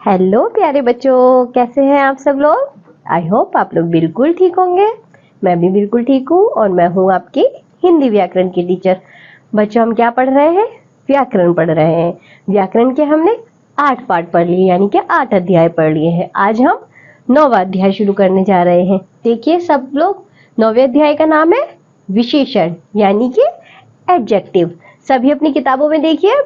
Hello प्यारे बच्चों, कैसे हैं आप सब लोग। आई होप आप लोग बिल्कुल ठीक होंगे। मैं भी बिल्कुल ठीक हूँ और मैं हूँ आपकी हिंदी व्याकरण की टीचर। बच्चों, हम क्या पढ़ रहे हैं? व्याकरण पढ़ रहे हैं। व्याकरण के हमने 8 पाठ पढ़ लिए, यानी कि 8 अध्याय पढ़ लिए हैं। आज हम 9वां अध्याय शुरू करने जा रहे हैं। देखिए सब लोग, 9वें अध्याय का नाम है विशेषण, यानी कि एडजेक्टिव। सभी अपनी किताबों में देखिए,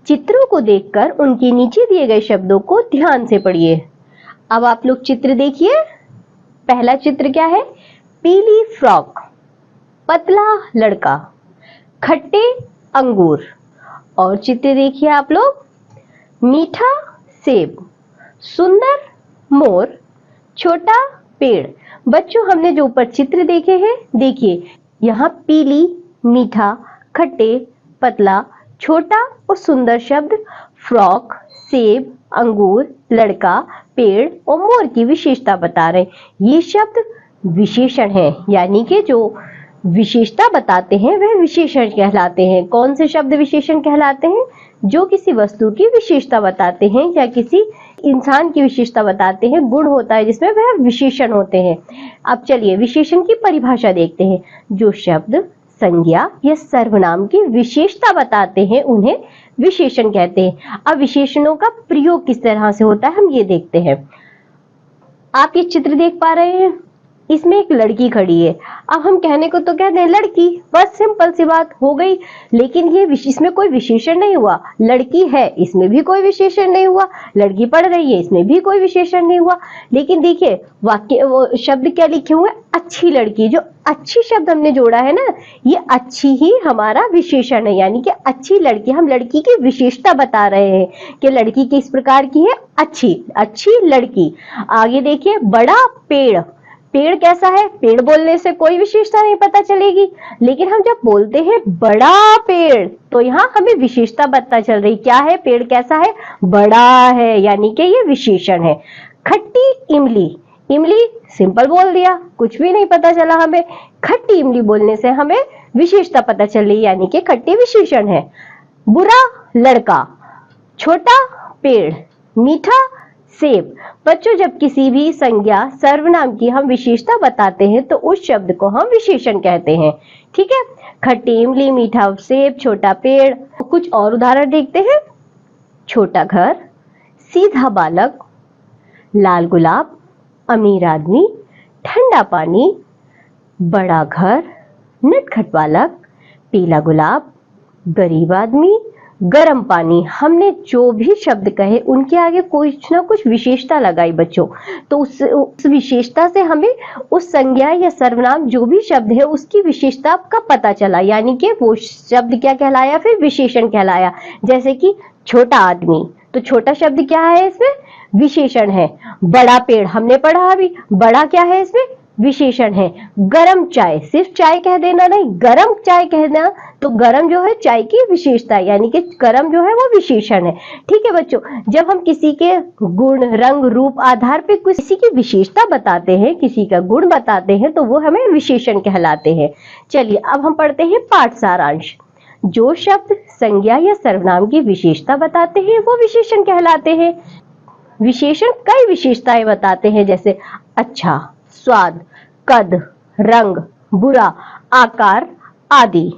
चित्रों को देखकर उनके नीचे दिए गए शब्दों को ध्यान से पढ़िए। अब आप लोग चित्र देखिए। पहला चित्र क्या है? पीली फ्रॉक, पतला लड़का, खट्टे अंगूर। और चित्र देखिए आप लोग, मीठा सेब, सुंदर मोर, छोटा पेड़। बच्चों, हमने जो ऊपर चित्र देखे हैं, देखिए यहाँ पीली, मीठा, खट्टे, पतला, छोटा और सुंदर शब्द फ्रॉक, सेब, अंगूर, लड़का, पेड़ और मोर की विशेषता बता रहे हैं। ये शब्द विशेषण है, यानी कि जो विशेषता बताते हैं वह विशेषण कहलाते हैं। कौन से शब्द विशेषण कहलाते हैं? जो किसी वस्तु की विशेषता बताते हैं या किसी इंसान की विशेषता बताते हैं। गुण होता है जिसमें वह विशेषण होते हैं। अब चलिए विशेषण की परिभाषा देखते हैं। जो शब्द संज्ञा या सर्वनाम की विशेषता बताते हैं उन्हें विशेषण कहते हैं। अब विशेषणों का प्रयोग किस तरह से होता है हम ये देखते हैं। आप ये चित्र देख पा रहे हैं, इसमें एक लड़की खड़ी है। अब हम कहने को तो कहते हैं लड़की, बस सिंपल सी बात हो गई। लेकिन ये इसमें कोई विशेषण नहीं हुआ। लड़की है, इसमें भी कोई विशेषण नहीं हुआ। लड़की पढ़ रही है, इसमें भी कोई विशेषण नहीं हुआ। लेकिन देखिए वाक्य, वो शब्द क्या लिखे हुए? अच्छी लड़की। जो अच्छी शब्द हमने जोड़ा है ना, ये अच्छी ही हमारा विशेषण है, यानी कि अच्छी लड़की। हम लड़की की विशेषता बता रहे हैं कि लड़की किस प्रकार की है? अच्छी, अच्छी लड़की। आगे देखिए, बड़ा पेड़। पेड़ कैसा है? पेड़ बोलने से कोई विशेषता नहीं पता चलेगी, लेकिन हम जब बोलते हैं बड़ा पेड़ तो यहाँ हमें विशेषता पता चल रही। क्या है? पेड़ कैसा है? बड़ा है, यानी कि ये विशेषण है। खट्टी इमली। इमली सिंपल बोल दिया, कुछ भी नहीं पता चला हमें। खट्टी इमली बोलने से हमें विशेषता पता चल रही, यानी कि खट्टी विशेषण है। बुरा लड़का, छोटा पेड़, मीठा सेब। बच्चों, जब किसी भी संज्ञा सर्वनाम की हम विशेषता बताते हैं तो उस शब्द को हम विशेषण कहते हैं। ठीक है? खट्टी इमली, मीठा सेब, छोटा पेड़। कुछ और उदाहरण देखते हैं। छोटा घर, सीधा बालक, लाल गुलाब, अमीर आदमी, ठंडा पानी, बड़ा घर, नटखट बालक, पीला गुलाब, गरीब आदमी, गर्म पानी। हमने जो भी शब्द कहे उनके आगे कुछ ना कुछ विशेषता लगाई बच्चों, तो उस विशेषता से हमें उस संज्ञा या सर्वनाम जो भी शब्द है उसकी विशेषता का पता चला, यानी कि वो शब्द क्या कहलाया? फिर विशेषण कहलाया। जैसे कि छोटा आदमी, तो छोटा शब्द क्या है? इसमें विशेषण है। बड़ा पेड़ हमने पढ़ा अभी, बड़ा क्या है? इसमें विशेषण है। गरम चाय, सिर्फ चाय कह देना नहीं, गरम चाय कहना, तो गरम जो है चाय की विशेषता, यानी कि गरम जो है वो विशेषण है। ठीक है बच्चों, जब हम किसी के गुण, रंग, रूप आधार पे किसी की विशेषता बताते हैं, किसी का गुण बताते हैं, तो वो हमें विशेषण कहलाते हैं। चलिए अब हम पढ़ते हैं पाठ सारांश। जो शब्द संज्ञा या सर्वनाम की विशेषता बताते हैं वो विशेषण कहलाते हैं। विशेषण कई विशेषताएं बताते हैं, जैसे अच्छा, स्वाद, कद, रंग, बुरा, आकार आदि।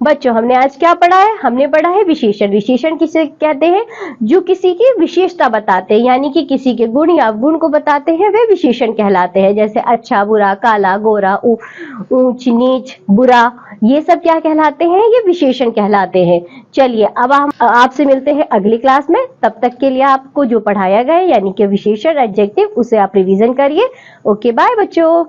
बच्चों, हमने आज क्या पढ़ा है? हमने पढ़ा है विशेषण। विशेषण किसे कहते हैं? जो किसी की विशेषता बताते हैं, यानी कि किसी के गुण या अवगुण को बताते हैं, वे विशेषण कहलाते हैं। जैसे अच्छा, बुरा, काला, गोरा, ऊंच नीच, बुरा, ये सब क्या कहलाते हैं? ये विशेषण कहलाते हैं। चलिए अब हम आपसे मिलते हैं अगली क्लास में। तब तक के लिए आपको जो पढ़ाया गया यानी कि विशेषण, एडजेक्टिव, उसे आप रिवीजन करिए। ओके, बाय बच्चों।